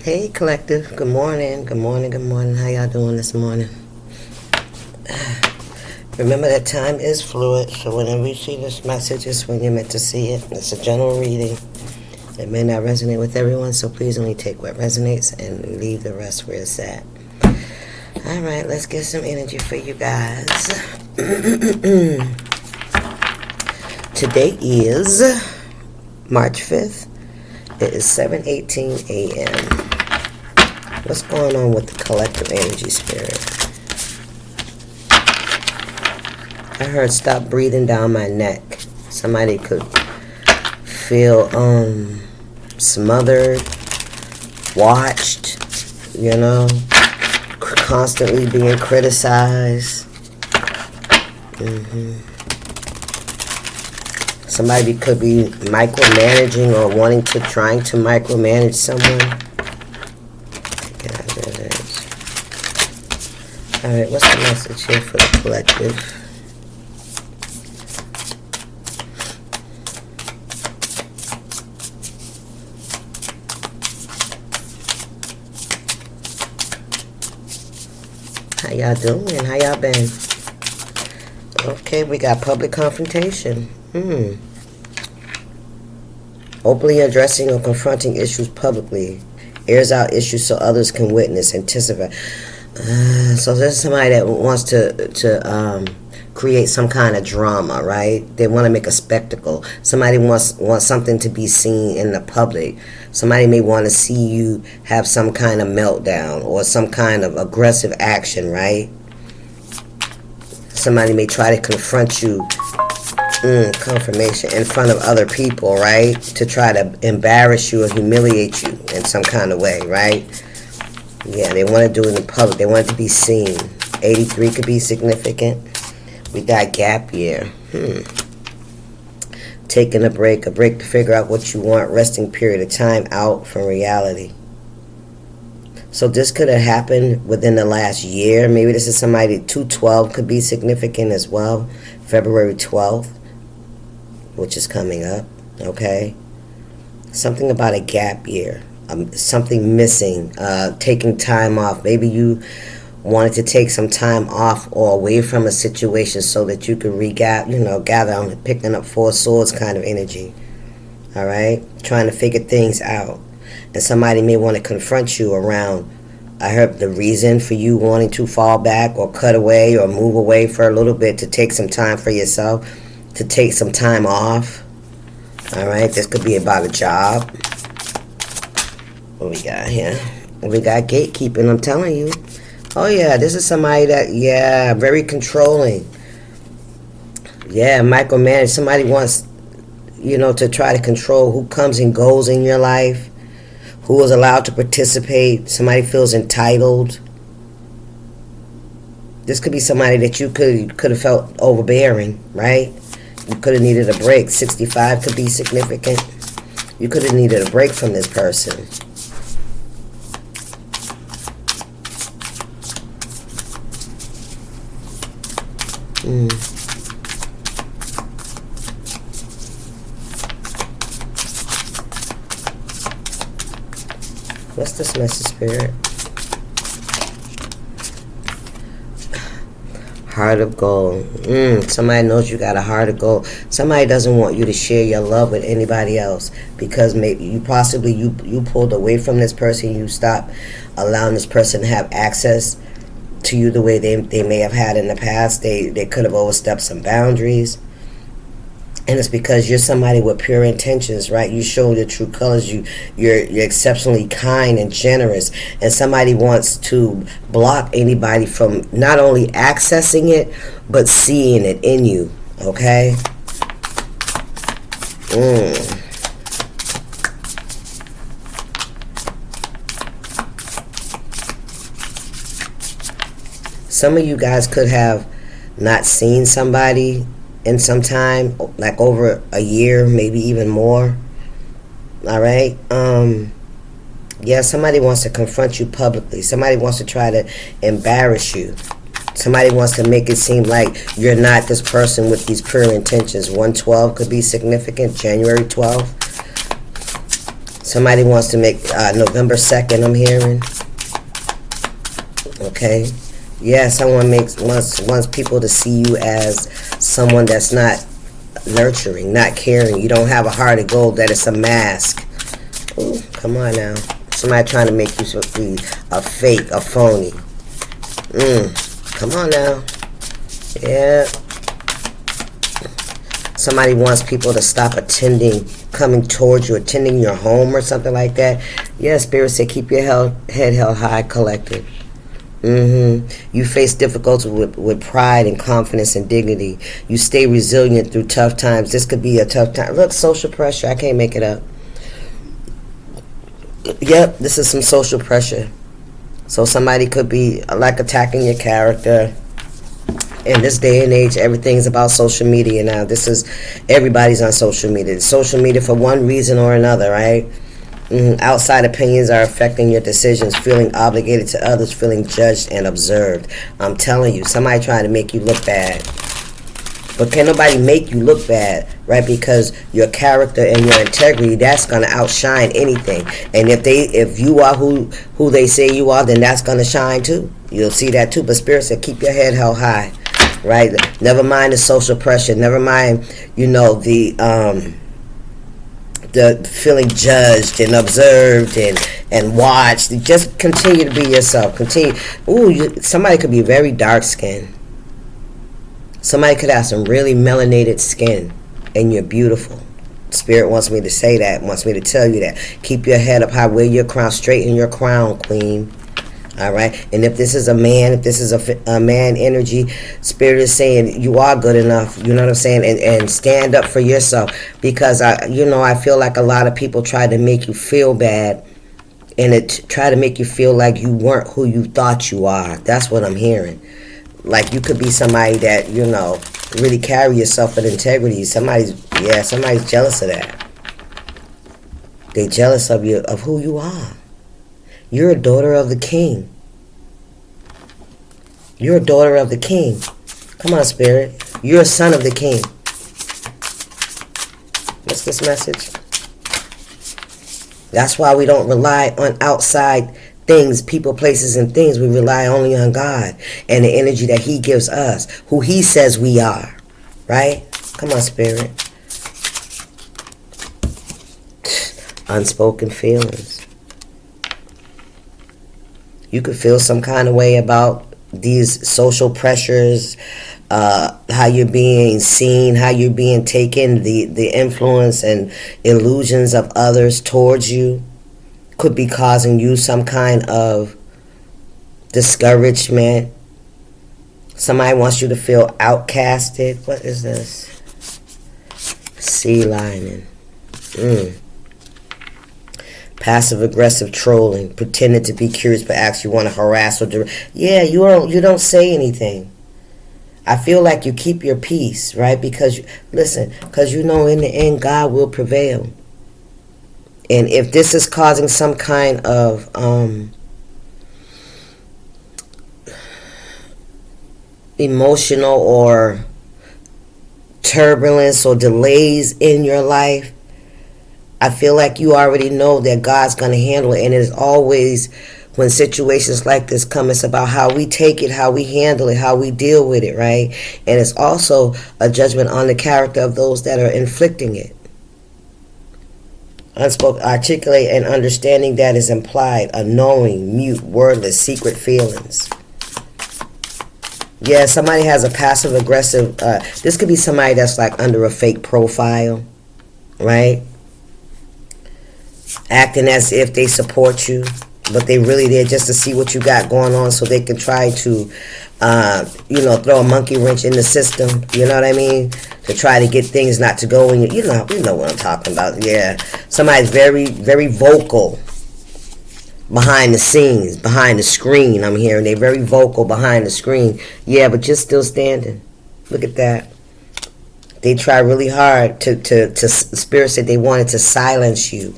Hey collective, good morning, good morning, good morning. How y'all doing this morning? Remember that time is fluid, so whenever you see this message, it's when you're meant to see it. It's a general reading. It may not resonate with everyone, so please only take what resonates and leave the rest where it's at. Alright, let's get some energy for you guys. Today is March 5th. It is 7:18 a.m. What's going on with the collective energy spirit? I heard stop breathing down my neck. Somebody could feel smothered, watched, constantly being criticized. Somebody could be micromanaging or trying to micromanage someone. Alright, what's the message here for the collective? How y'all doing? How y'all been? Okay, we got public confrontation. Openly addressing or confronting issues publicly. Airs out issues so others can witness, anticipate. So there's somebody that wants to create some kind of drama, right? They want to make a spectacle. Somebody wants something to be seen in the public. Somebody may want to see you have some kind of meltdown or some kind of aggressive action, right? Somebody may try to confront you, confirmation, in front of other people, right? To try to embarrass you or humiliate you in some kind of way, right? Yeah, they want to do it in public. They want it to be seen. 83 could be significant. We got gap year. Taking a break to figure out what you want. Resting period of time out from reality. So this could have happened within the last year. Maybe this is somebody, 2/12 could be significant as well. February 12th, which is coming up. Okay? Something about a gap year. Something missing, taking time off. Maybe you wanted to take some time off or away from a situation so that you could gather on picking up 4 swords kind of energy. All right, trying to figure things out, and somebody may want to confront you around. I heard the reason for you wanting to fall back or cut away or move away for a little bit to take some time for yourself, to take some time off. All right, this could be about a job. What we got here? We got gatekeeping, I'm telling you. Oh, yeah, this is somebody that, very controlling. Yeah, micromanage. Somebody wants, to try to control who comes and goes in your life, who is allowed to participate. Somebody feels entitled. This could be somebody that you could have felt overbearing, right? You could have needed a break. 65 could be significant. You could have needed a break from this person. What's this message, spirit? Heart of gold. Somebody knows you got a heart of gold. Somebody doesn't want you to share your love with anybody else because maybe you pulled away from this person. You stopped allowing this person to have access to you the way they may have had in the past. They could have overstepped some boundaries. And it's because you're somebody with pure intentions, right? You show your true colors. You're exceptionally kind and generous. And somebody wants to block anybody from not only accessing it, but seeing it in you, okay? Some of you guys could have not seen somebody in some time, like over a year, maybe even more. All right? Somebody wants to confront you publicly. Somebody wants to try to embarrass you. Somebody wants to make it seem like you're not this person with these pure intentions. 112 could be significant. January 12th. Somebody wants to make November 2nd, I'm hearing. Okay. Yeah, someone wants people to see you as someone that's not nurturing, not caring. You don't have a heart of gold, that it's a mask. Ooh, come on now. Somebody trying to make you be a fake, a phony. Come on now. Yeah. Somebody wants people to stop coming towards you, attending your home or something like that. Yeah, Spirit said keep your head held high, collected. You face difficulties with pride and confidence and dignity. You stay resilient through tough times. This could be a tough time. Look, social pressure. I can't make it up. Yep, this is some social pressure. So somebody could be like attacking your character. In this day and age, everything's about social media now. Everybody's on social media. Social media for one reason or another, right? Outside opinions are affecting your decisions, feeling obligated to others, feeling judged and observed. I'm telling you, somebody trying to make you look bad. But can nobody make you look bad, right? Because your character and your integrity, that's going to outshine anything. And if you are who they say you are, then that's going to shine too. You'll see that too. But Spirit said, keep your head held high, right? Never mind the social pressure. Never mind, the feeling judged and observed and watched. Just continue to be yourself. Continue. Somebody could be very dark skinned. Somebody could have some really melanated skin, and you're beautiful. Spirit wants me to say that, wants me to tell you that. Keep your head up high, wear your crown, straighten your crown, queen. All right? And if this is a man, if this is a man energy, Spirit is saying you are good enough, you know what I'm saying? And stand up for yourself. Because, I feel like a lot of people try to make you feel bad, and try to make you feel like you weren't who you thought you are. That's what I'm hearing. Like you could be somebody that, really carry yourself with integrity. Somebody's jealous of that. They're jealous of you, of who you are. You're a daughter of the king. You're a daughter of the king. Come on, Spirit. You're a son of the king. What's this message? That's why we don't rely on outside things, people, places, and things. We rely only on God and the energy that He gives us, who He says we are. Right? Come on, Spirit. Unspoken feelings. You could feel some kind of way about these social pressures, how you're being seen, how you're being taken, the influence and illusions of others towards you could be causing you some kind of discouragement. Somebody wants you to feel outcasted. What is this? Sea lining. Passive aggressive trolling, pretending to be curious but actually want to harass or yeah, you don't say anything. I feel like you keep your peace, right? Because in the end God will prevail. And if this is causing some kind of emotional or turbulence or delays in your life, I feel like you already know that God's going to handle it. And it's always, when situations like this come, it's about how we take it, how we handle it, how we deal with it, right? And it's also a judgment on the character of those that are inflicting it. Unspoken, articulate and understanding that is implied, a knowing, mute, wordless, secret feelings. Yeah, somebody has a passive aggressive, this could be somebody that's like under a fake profile, right? Acting as if they support you, but they really there just to see what you got going on so they can try to, throw a monkey wrench in the system, you know what I mean? To try to get things not to go in you know what I'm talking about. Yeah, somebody's very, very vocal behind the scenes, behind the screen. I'm hearing they're very vocal behind the screen. Yeah, but you're still standing. Look at that. They try really hard to Spirit said they wanted to silence you.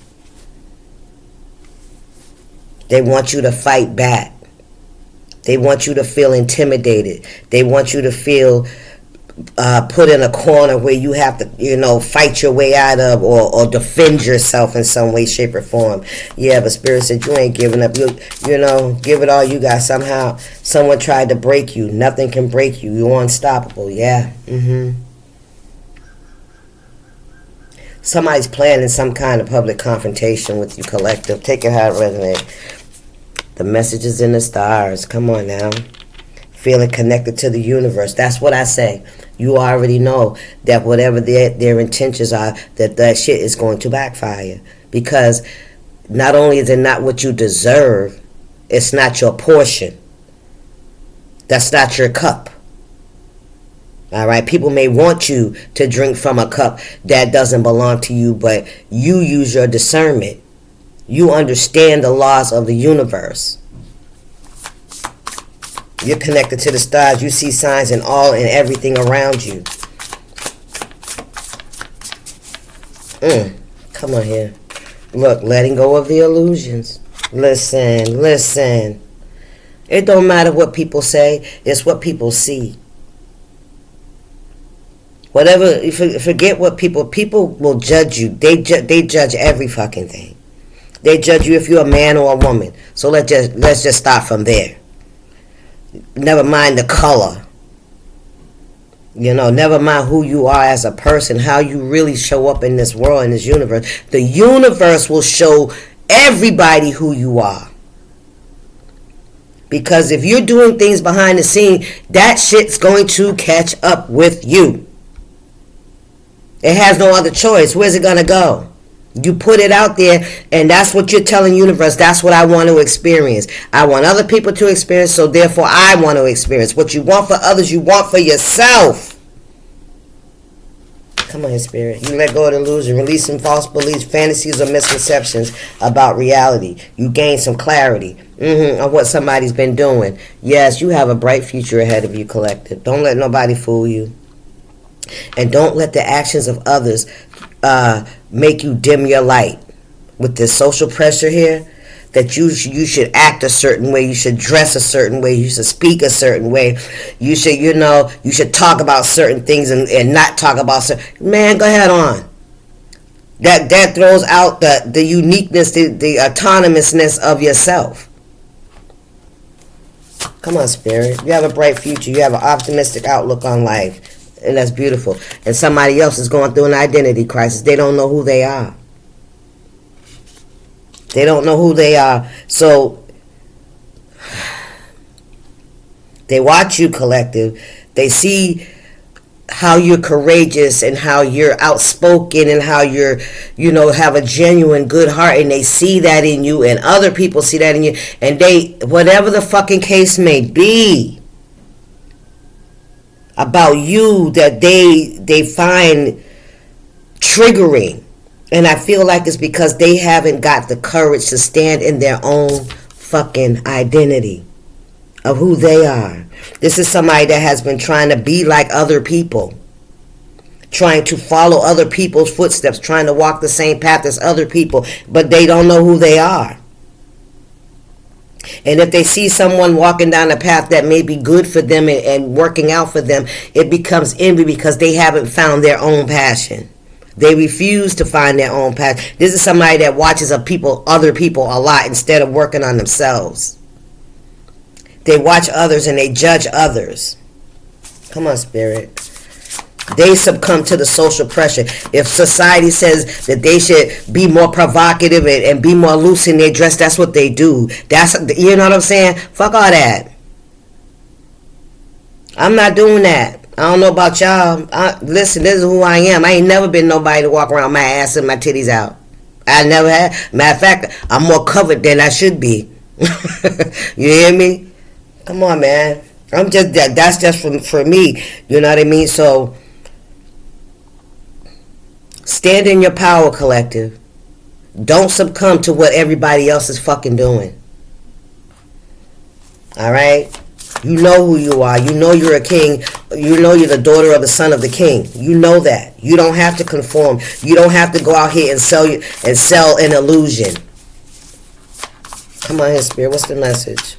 They want you to fight back. They want you to feel intimidated. They want you to feel put in a corner where you have to, fight your way out of, or defend yourself in some way, shape, or form. Yeah, but Spirit said you ain't giving up. Give it all you got. Somehow, someone tried to break you. Nothing can break you. You're unstoppable. Yeah. Somebody's planning some kind of public confrontation with you, collective. Take it how it resonates. The message is in the stars. Come on now. Feeling connected to the universe. That's what I say. You already know that whatever their intentions are, that shit is going to backfire. Because not only is it not what you deserve, it's not your portion. That's not your cup. All right, people may want you to drink from a cup that doesn't belong to you, but you use your discernment. You understand the laws of the universe. You're connected to the stars. You see signs in all and everything around you. Come on here. Look, letting go of the illusions. Listen. It don't matter what people say. It's what people see. Whatever, forget what people will judge you. They judge every fucking thing. They judge you if you're a man or a woman. So let's just start from there. Never mind the color. Never mind who you are as a person, how you really show up in this world, in this universe. The universe will show everybody who you are. Because if you're doing things behind the scene, that shit's going to catch up with you. It has no other choice. Where's it going to go? You put it out there, and that's what you're telling universe. That's what I want to experience. I want other people to experience, so therefore I want to experience. What you want for others, you want for yourself. Come on, Spirit. You let go of the illusion. Release some false beliefs, fantasies, or misconceptions about reality. You gain some clarity on what somebody's been doing. Yes, you have a bright future ahead of you, collective. Don't let nobody fool you. And don't let the actions of others make you dim your light. With this social pressure here, that you should act a certain way, you should dress a certain way, you should speak a certain way, you should talk about certain things and not talk about certain. Man, go ahead on. That throws out the uniqueness, the autonomousness of yourself. Come on, Spirit. You have a bright future. You have an optimistic outlook on life. And that's beautiful. And somebody else is going through an identity crisis. They don't know who they are. They don't know who they are. So they watch you, collective. They see how you're courageous and how you're outspoken and how you're, have a genuine good heart. And they see that in you, and other people see that in you. And they, whatever the fucking case may be about you, that they find triggering. And I feel like it's because they haven't got the courage to stand in their own fucking identity of who they are. This is somebody that has been trying to be like other people, trying to follow other people's footsteps, trying to walk the same path as other people, but they don't know who they are. And if they see someone walking down a path that may be good for them and working out for them, it becomes envy because they haven't found their own passion. They refuse to find their own passion. This is somebody that watches other people a lot instead of working on themselves. They watch others and they judge others. Come on, Spirit. They succumb to the social pressure. If society says that they should be more provocative and be more loose in their dress, that's what they do. You know what I'm saying? Fuck all that. I'm not doing that. I don't know about y'all. Listen, this is who I am. I ain't never been nobody to walk around my ass and my titties out. I never had. Matter of fact, I'm more covered than I should be. You hear me? Come on, man. That's just for me. You know what I mean? So stand in your power, collective. Don't succumb to what everybody else is fucking doing. Alright? You know who you are. You know you're a king. You know you're the daughter of the son of the king. You know that. You don't have to conform. You don't have to go out here and sell an illusion. Come on here, Spirit. What's the message?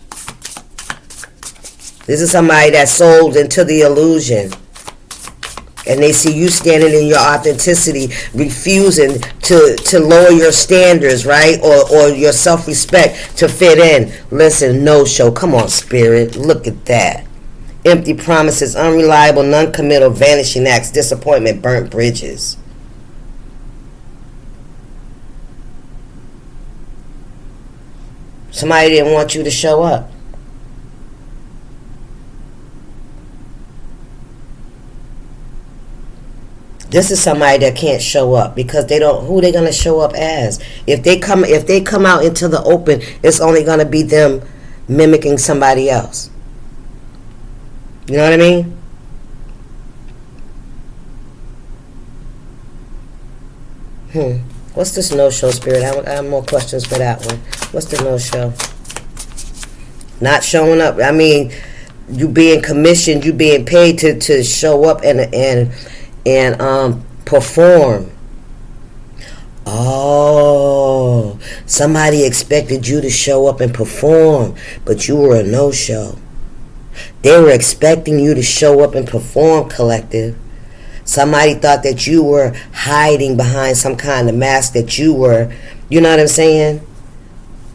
This is somebody that sold into the illusion. And they see you standing in your authenticity, refusing to lower your standards, right? Or your self-respect to fit in. Listen, no show. Come on, spirit. Look at that. Empty promises, unreliable, non-committal, vanishing acts, disappointment, burnt bridges. Somebody didn't want you to show up. This is somebody that can't show up because they don't. Who they gonna show up as? If they come out into the open, it's only gonna be them mimicking somebody else. You know what I mean? What's this no-show, spirit? I have more questions for that one. What's the no-show? Not showing up. I mean, you being commissioned, you being paid to show up and perform. Oh, somebody expected you to show up and perform, but you were a no-show. They were expecting you to show up and perform, collective. Somebody thought that you were hiding behind some kind of mask, that you were, you know what I'm saying?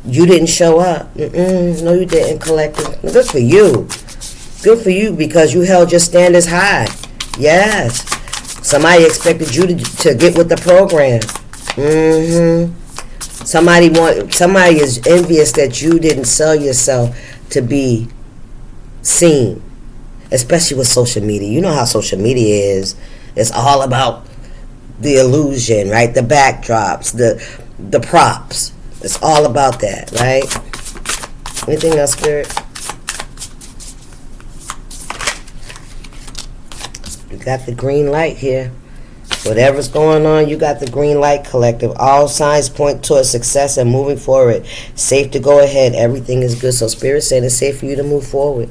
You didn't show up. No, you didn't, collective. Good for you. Good for you, because you held your standards high. Yes. Somebody expected you to get with the program. Somebody is envious that you didn't sell yourself to be seen, especially with social media. You know how social media is. It's all about the illusion, right? The backdrops, the props. It's all about that, right? Anything else, spirit? You got the green light here. Whatever's going on, you got the green light, collective. All signs point towards success and moving forward. Safe to go ahead. Everything is good. So spirit said it's safe for you to move forward.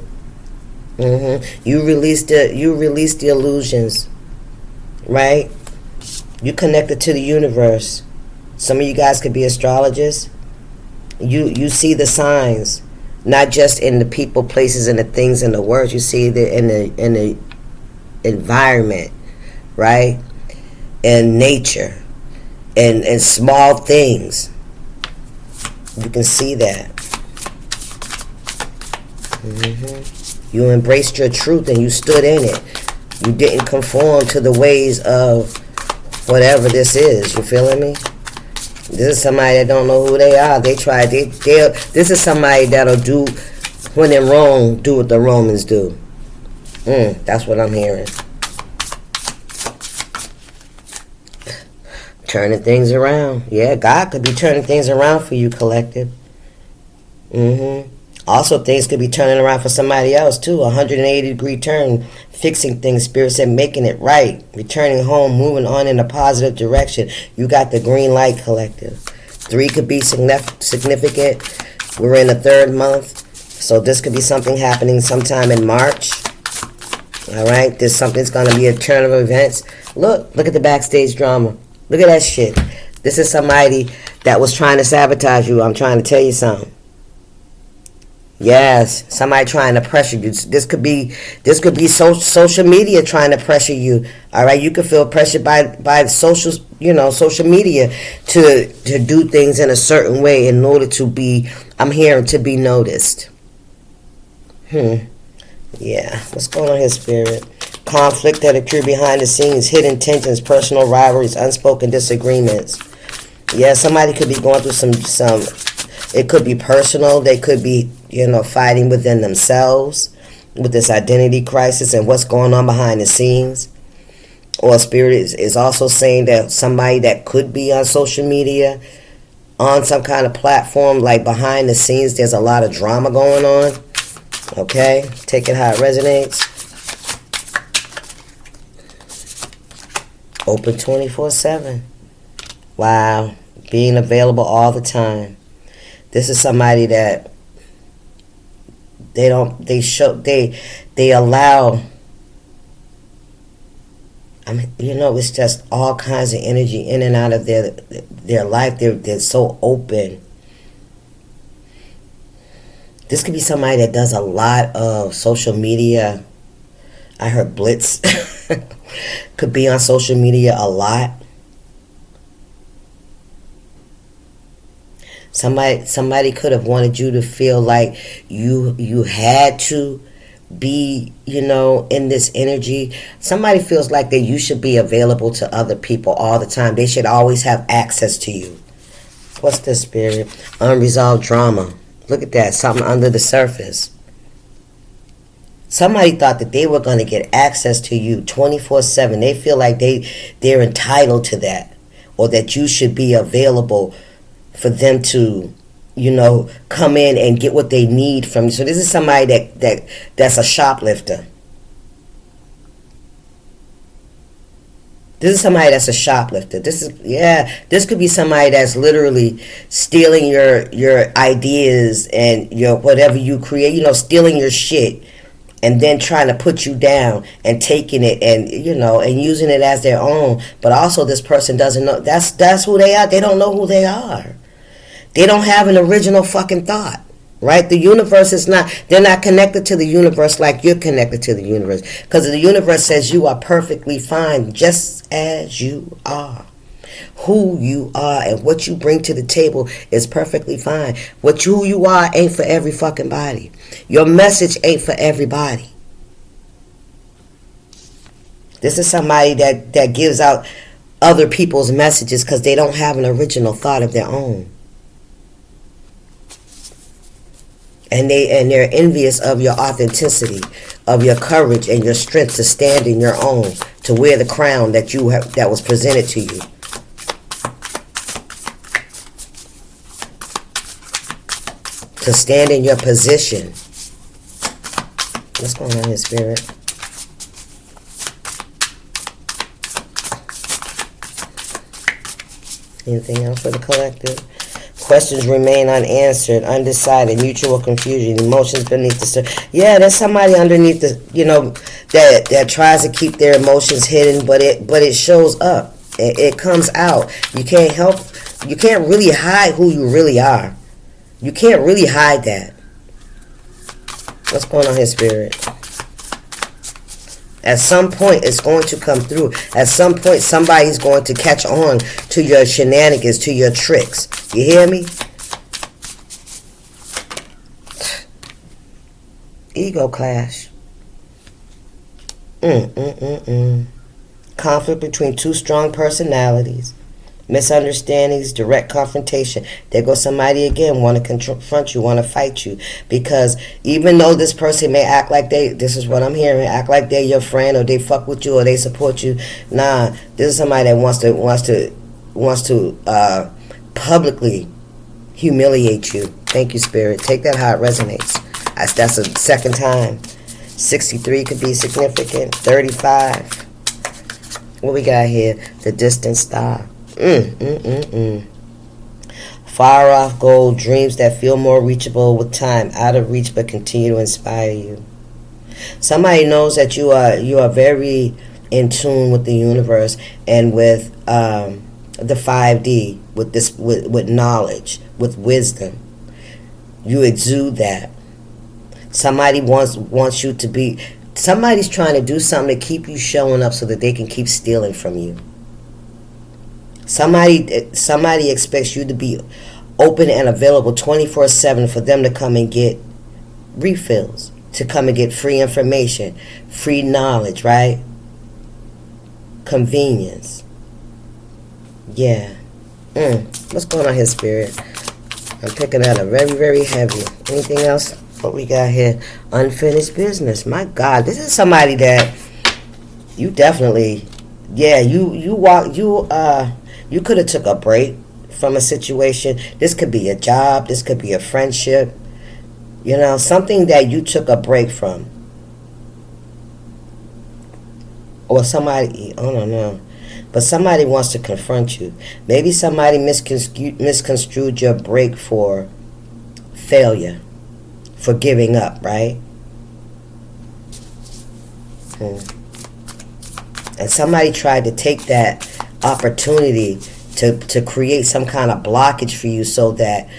You released the illusions, right? You connected to the universe. Some of you guys could be astrologers. You see the signs, not just in the people, places, and the things and the words. You see it in the environment, right? And nature, and small things. You can see that. You embraced your truth and you stood in it. You didn't conform to the ways of whatever this is. You feeling me? This is somebody that don't know who they are. This is somebody that'll do, when in Rome, do what the Romans do. That's what I'm hearing. Turning things around. Yeah, God could be turning things around for you, collective. Also, things could be turning around for somebody else, too. 180-degree turn. Fixing things, spirit said, making it right. Returning home, moving on in a positive direction. You got the green light, collective. 3 could be significant. We're in the 3rd month. So this could be something happening sometime in March. All right? Something's going to be a turn of events. Look at the backstage drama. Look at that shit. This is somebody that was trying to sabotage you. I'm trying to tell you something. Yes, somebody trying to pressure you. This could be social media trying to pressure you. All right, you could feel pressured by social media to do things in a certain way in order to be, I'm hearing, to be noticed. Yeah, what's going on here, spirit? Conflict that occur behind the scenes, hidden tensions, personal rivalries, unspoken disagreements. Yeah, somebody could be going through some. It could be personal. They could be, fighting within themselves with this identity crisis and what's going on behind the scenes. Or spirit is also saying that somebody that could be on social media, on some kind of platform, like behind the scenes, there's a lot of drama going on. Okay, take it how it resonates. Open 24/7. Wow, being available all the time. This is somebody that they allow. I mean, it's just all kinds of energy in and out of their life. They're so open. This could be somebody that does a lot of social media. I heard blitz. Could be on social media a lot. Somebody could have wanted you to feel like you had to be, in this energy. Somebody feels like that you should be available to other people all the time. They should always have access to you. What's this, Spirit? Unresolved drama. Look at that. Something under the surface. Somebody thought that they were going to get access to you 24/7. They feel like they're entitled to that, or that you should be available for them to, come in and get what they need from you. So this is somebody that's a shoplifter. This is somebody that's a shoplifter. This could be somebody that's literally stealing your ideas and your whatever you create, stealing your shit and then trying to put you down and taking it and and using it as their own. But also this person doesn't know that's who they are. They don't know who they are. They don't have an original fucking thought. Right? The universe is not, they're not connected to the universe like you're connected to the universe. Because the universe says you are perfectly fine just as you are. Who you are and what you bring to the table is perfectly fine. Who you are ain't for every fucking body. Your message ain't for everybody. This is somebody that gives out other people's messages because they don't have an original thought of their own. And they're envious of your authenticity, of your courage and your strength to stand in your own, to wear the crown that was presented to you. To stand in your position. What's going on here, Spirit? Anything else for the collective? Questions remain unanswered, undecided, mutual confusion, emotions beneath the surface. Yeah, there's somebody underneath the, that tries to keep their emotions hidden, but it shows up. It comes out. You can't really hide who you really are. You can't really hide that. What's going on here, Spirit? At some point, it's going to come through. At some point, somebody's going to catch on to your shenanigans, to your tricks. You hear me? Ego clash. Conflict between two strong personalities. Misunderstandings, direct confrontation. There goes somebody again, want to confront you, want to fight you. Because even though this person may act like this is what I'm hearing, act like they're your friend or they fuck with you or they support you. Nah, this is somebody that wants to publicly humiliate you. Thank you, Spirit. Take that how it resonates. That's the second time. 63 could be significant. 35. What we got here? The distant star. Far off goal, dreams that feel more reachable with time, out of reach but continue to inspire you. Somebody knows that you are very in tune with the universe and with the 5D, with knowledge, with wisdom. You exude that. Somebody wants you to be. Somebody's trying to do something to keep you showing up so that they can keep stealing from you. Somebody expects you to be open and available 24/7 for them to come and get refills, to come and get free information, free knowledge, right? Convenience. Yeah. What's going on here, Spirit? I'm picking that up very, very heavy. Anything else? What we got here? Unfinished business. My God, this is somebody that you definitely, you could have took a break from a situation. This could be a job. This could be a friendship. Something that you took a break from. Or somebody, I don't know. But somebody wants to confront you. Maybe somebody misconstrued your break for failure, for giving up, right? And somebody tried to take that opportunity to create some kind of blockage for you so that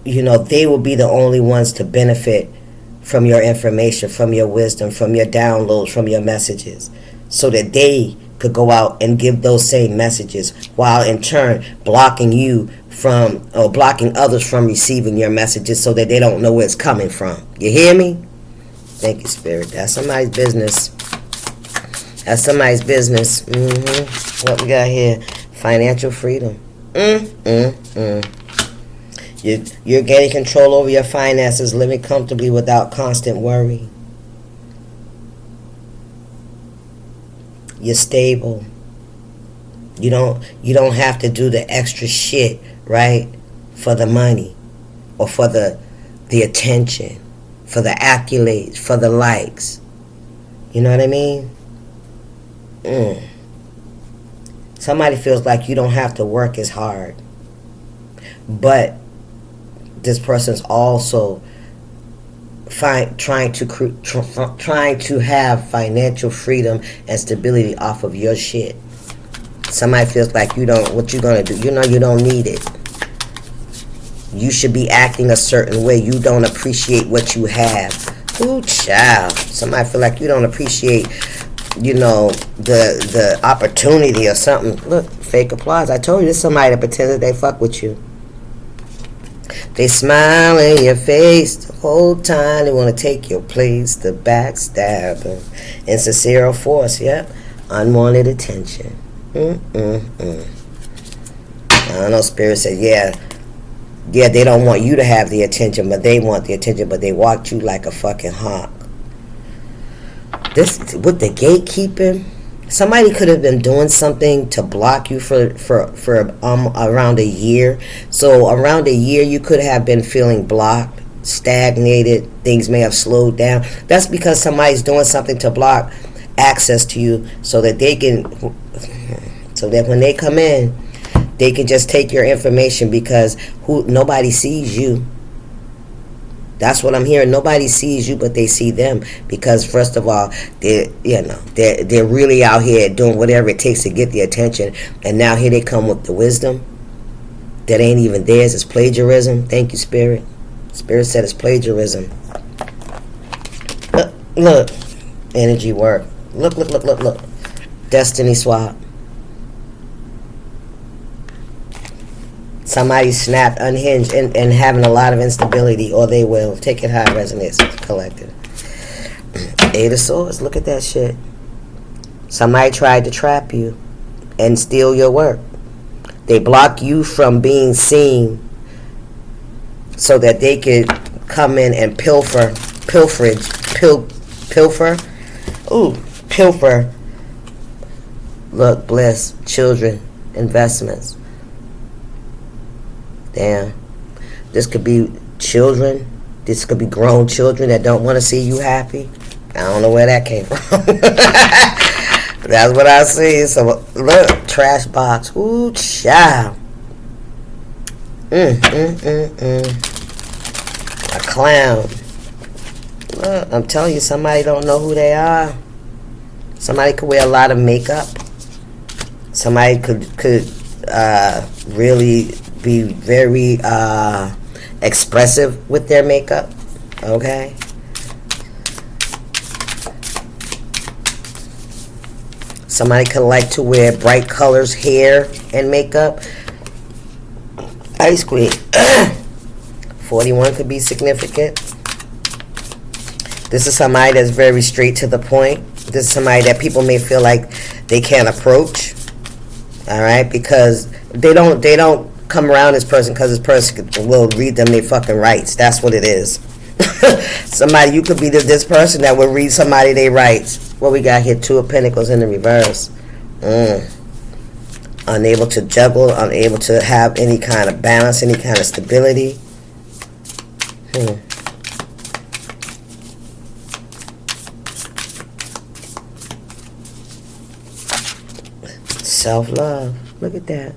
they will be the only ones to benefit from your information, from your wisdom, from your downloads, from your messages. so that they could go out and give those same messages, while in turn blocking you from, or blocking others from receiving your messages, so that they don't know where it's coming from. You hear me? Thank you, Spirit. That's somebody's business. That's somebody's business. What we got here? Financial freedom. You're gaining control over your finances, living comfortably without constant worry. You're stable. You don't have to do the extra shit, right? For the money, or for the attention, for the accolades, for the likes. You know what I mean? Somebody feels like you don't have to work as hard, but this person's also trying to have financial freedom and stability off of your shit. Somebody feels like what you gonna do? You don't need it. You should be acting a certain way. You don't appreciate what you have. Ooh, child. Somebody feel like you don't appreciate, the opportunity or something. Look, fake applause. I told you, this is somebody that pretends that they fuck with you. They smile in your face the whole time. They want to take your place. The backstabber. Insincere force, yep. Unwanted attention. I don't know, Spirit said, yeah, they don't want you to have the attention, but they want the attention, but they walk you like a fucking hawk. This, with the gatekeeping, somebody could have been doing something to block you for around a year. So around a year, you could have been feeling blocked, stagnated. Things may have slowed down. That's because somebody's doing something to block access to you, so that when they come in, they can just take your information, because nobody sees you. That's what I'm hearing. Nobody sees you, but they see them, because first of all, they're really out here doing whatever it takes to get the attention, and now here they come with the wisdom that ain't even theirs. It's plagiarism. Thank you, Spirit. Spirit said it's plagiarism. Look, energy work. Look. Destiny swap. Somebody snapped, unhinged, and having a lot of instability, or they will. Take it how it resonates, collective. Eight of Swords, look at that shit. Somebody tried to trap you and steal your work. They block you from being seen so that they could come in and pilfer. Look, bliss, children, investments. Damn. This could be children. This could be grown children that don't want to see you happy. I don't know where that came from. That's what I see. So, look, trash box. Ooh, child. A clown. Look, I'm telling you, somebody don't know who they are. Somebody could wear a lot of makeup. Somebody could really be very expressive with their makeup. Okay? Somebody could like to wear bright colors, hair, and makeup. Ice Queen. 41 could be significant. This is somebody that's very straight to the point. This is somebody that people may feel like they can't approach. Alright? Because they don't come around this person because this person will read them their fucking rights. That's what it is. Somebody, you could be this person that will read somebody their rights. What we got here? Two of Pentacles in the reverse. Unable to juggle, unable to have any kind of balance, any kind of stability. Self-love. Look at that.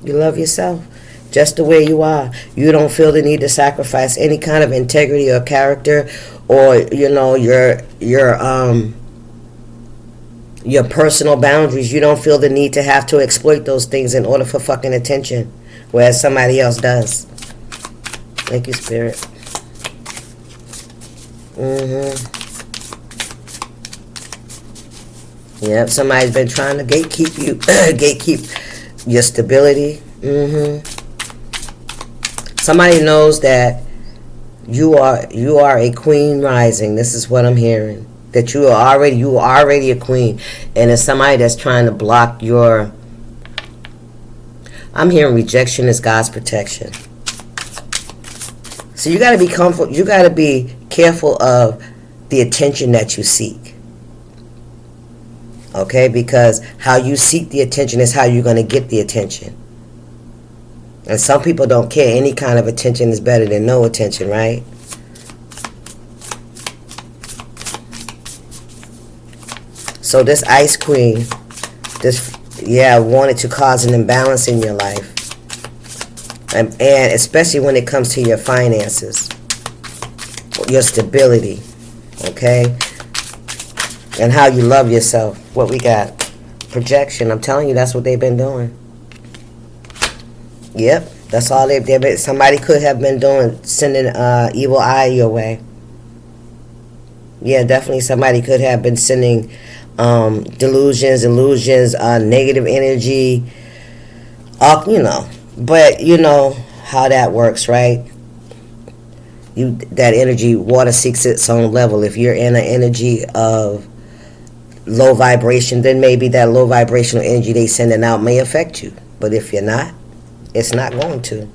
You love yourself just the way you are. You don't feel the need to sacrifice any kind of integrity or character, or your personal boundaries. You don't feel the need to have to exploit those things in order for fucking attention, whereas somebody else does. Thank you, Spirit. Yep, somebody's been trying to gatekeep you, gatekeep your stability. Somebody knows that you are a queen rising. This is what I'm hearing. That you are already a queen, and it's somebody that's trying to block your. I'm hearing rejection is God's protection. So you gotta be comfortable. You gotta be careful of the attention that you seek. Okay, because how you seek the attention is how you're gonna get the attention. And some people don't care. Any kind of attention is better than no attention, right? So this Ice Queen, wanted to cause an imbalance in your life. And especially when it comes to your finances, your stability, okay? And how you love yourself. What we got? Projection. I'm telling you, that's what they've been doing. Yep, that's all they've been. Somebody could have been doing, sending evil eye your way. Yeah, definitely somebody could have been sending delusions, illusions, negative energy, but you know how that works, right? That energy, water seeks its own level. If you're in an energy of low vibration, then maybe that low vibrational energy they sending out may affect you. But if you're not, it's not going to.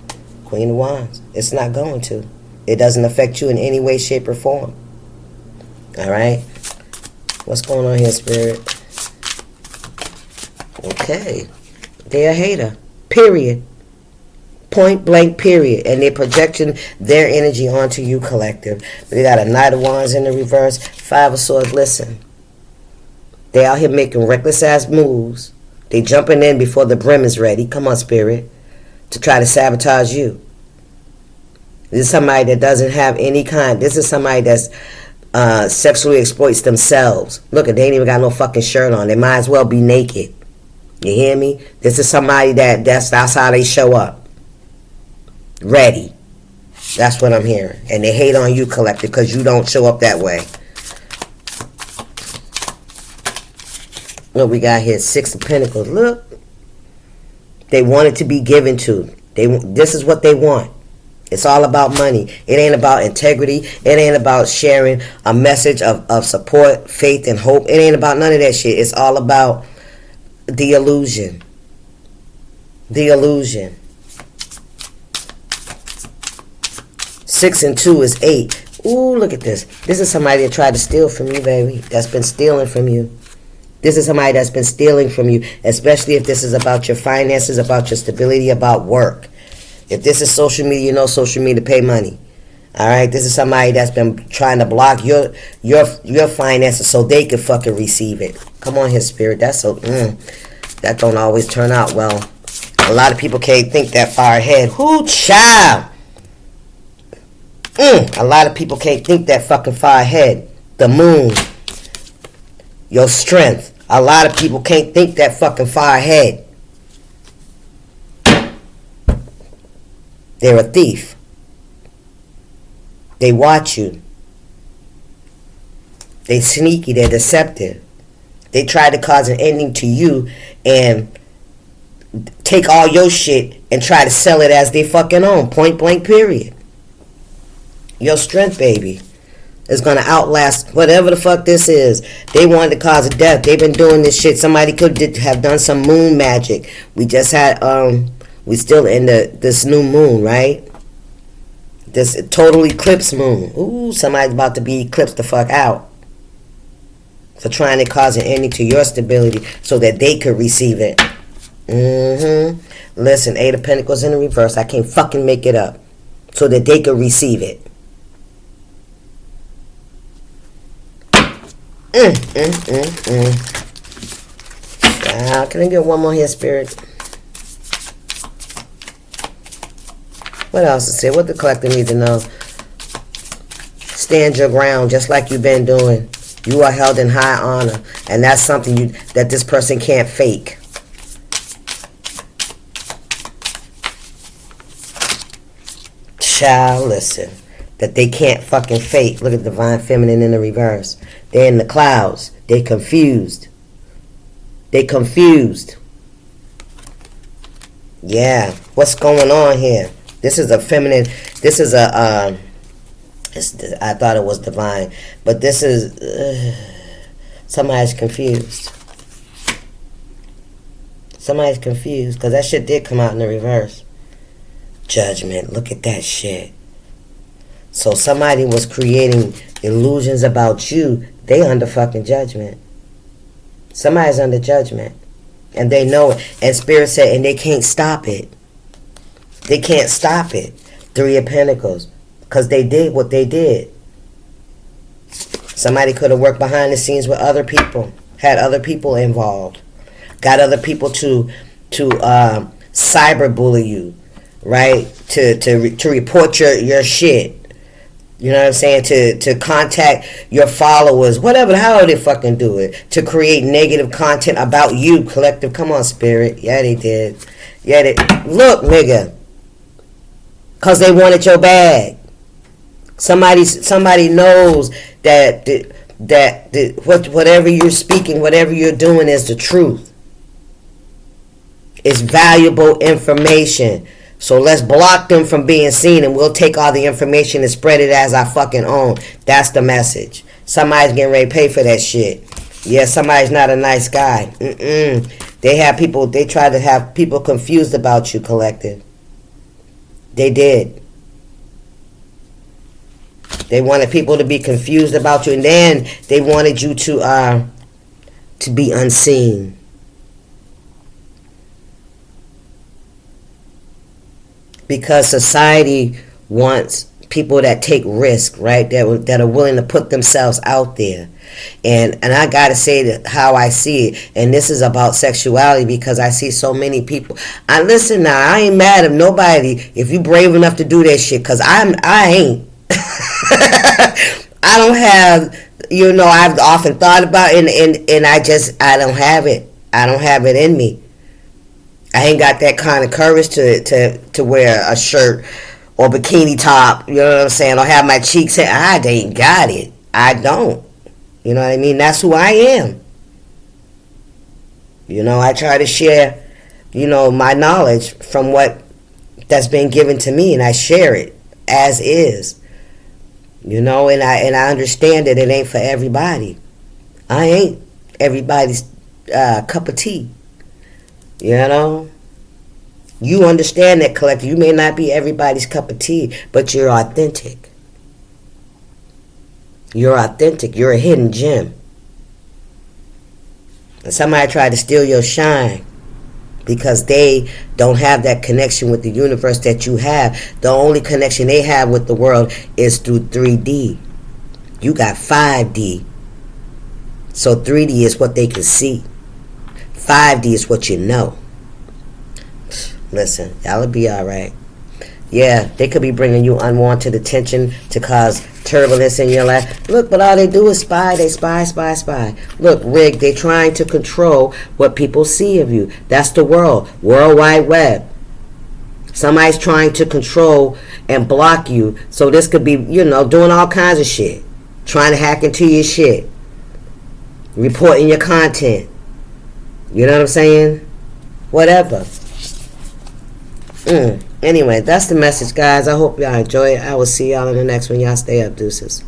Queen of Wands, it's not going to. It doesn't affect you in any way, shape, or form. All right? What's going on here, Spirit? Okay. They're a hater. Period. Point blank, period. And they're projecting their energy onto you, collective. They got a Knight of Wands in the reverse. Five of Swords. Listen. They out here making reckless ass moves. They jumping in before the brim is ready. Come on, Spirit. To try to sabotage you. This is somebody that doesn't have any kind. This is somebody that's sexually exploits themselves. Look, they ain't even got no fucking shirt on. They might as well be naked. You hear me? This is somebody that's how they show up. Ready. That's what I'm hearing. And they hate on you, collective, because you don't show up that way. What we got here? Six of Pentacles. Look. They want it to be given to. This is what they want. It's all about money. It ain't about integrity. It ain't about sharing a message of support, faith, and hope. It ain't about none of that shit. It's all about the illusion. The illusion. 6 and 2 is 8. Ooh, look at this. This is somebody that tried to steal from you, baby. That's been stealing from you. This is somebody that's been stealing from you, especially if this is about your finances, about your stability, about work. If this is social media, you know social media pay money. All right, this is somebody that's been trying to block your finances so they can fucking receive it. Come on here, Spirit. That's so that don't always turn out well. A lot of people can't think that far ahead. Whoo, child. A lot of people can't think that fucking far ahead. The moon. Your strength. A lot of people can't think that fucking far ahead. They're a thief. They watch you. They sneaky. They're deceptive. They try to cause an ending to you and take all your shit and try to sell it as they fucking own. Point blank, period. Your strength, baby, is going to outlast whatever the fuck this is. They wanted to cause a death. They've been doing this shit. Somebody could have done some moon magic. We just had, we still in this new moon, right? This total eclipse moon. Ooh, somebody's about to be eclipsed the fuck out. For trying to cause an ending to your stability so that they could receive it. Listen, 8 of Pentacles in the reverse. I can't fucking make it up. So that they could receive it. Can I get one more here, Spirit? What else is here? What the collective need to know? Stand your ground just like you've been doing. You are held in high honor. And that's something that this person can't fake. Child, listen. That they can't fucking fake. Look at Divine Feminine in the reverse. They're in the clouds. They're confused. They confused. Yeah. What's going on here? This is a feminine. This is a. I thought it was divine, but this is. Somebody's confused. Somebody's confused because that shit did come out in the reverse. Judgment. Look at that shit. So somebody was creating illusions about you. They under fucking judgment. Somebody's under judgment. And they know it. And Spirit said, and they can't stop it. They can't stop it. 3 of Pentacles. Because they did what they did. Somebody could have worked behind the scenes with other people. Had other people involved. Got other people to cyberbully you. Right? To report your shit. You know what I'm saying? To contact your followers, whatever, how they fucking do it. To create negative content about you, collective. Come on, Spirit. Yeah, they did. Yeah, they. Look, nigga. Because they wanted your bag. Somebody knows that whatever you're speaking, whatever you're doing is the truth. It's valuable information. So let's block them from being seen, and we'll take all the information and spread it as our fucking own. That's the message. Somebody's getting ready to pay for that shit. Yeah, somebody's not a nice guy. They tried to have people confused about you, collective. They did. They wanted people to be confused about you, and then they wanted you to be unseen. Because society wants people that take risk, right? That are willing to put themselves out there. And I gotta say that how I see it, and this is about sexuality, because I see so many people. Listen now, I ain't mad at nobody if you brave enough to do that shit, because I ain't. I don't have, I've often thought about it, and I don't have it. I don't have it in me. I ain't got that kind of courage to wear a shirt or bikini top, you know what I'm saying, or have my cheeks say, I ain't got it. I don't. You know what I mean? That's who I am. I try to share, my knowledge from what that's been given to me, and I share it as is. And I understand that it ain't for everybody. I ain't everybody's cup of tea. You understand that, collective. You may not be everybody's cup of tea, but you're authentic. You're authentic. You're a hidden gem. And somebody tried to steal your shine because they don't have that connection with the universe that you have. The only connection they have with the world is through 3D. You got 5D. So 3D is what they can see. 5D is what you know. Listen, y'all will be alright. Yeah, they could be bringing you unwanted attention to cause turbulence in your life. Look, but all they do is spy. They spy. Look, Rick, they're trying to control what people see of you. That's the world. World Wide Web. Somebody's trying to control and block you. So this could be, doing all kinds of shit. Trying to hack into your shit. Reporting your content. You know what I'm saying? Whatever. Anyway, that's the message, guys. I hope y'all enjoy it. I will see y'all in the next one. Y'all stay up, deuces.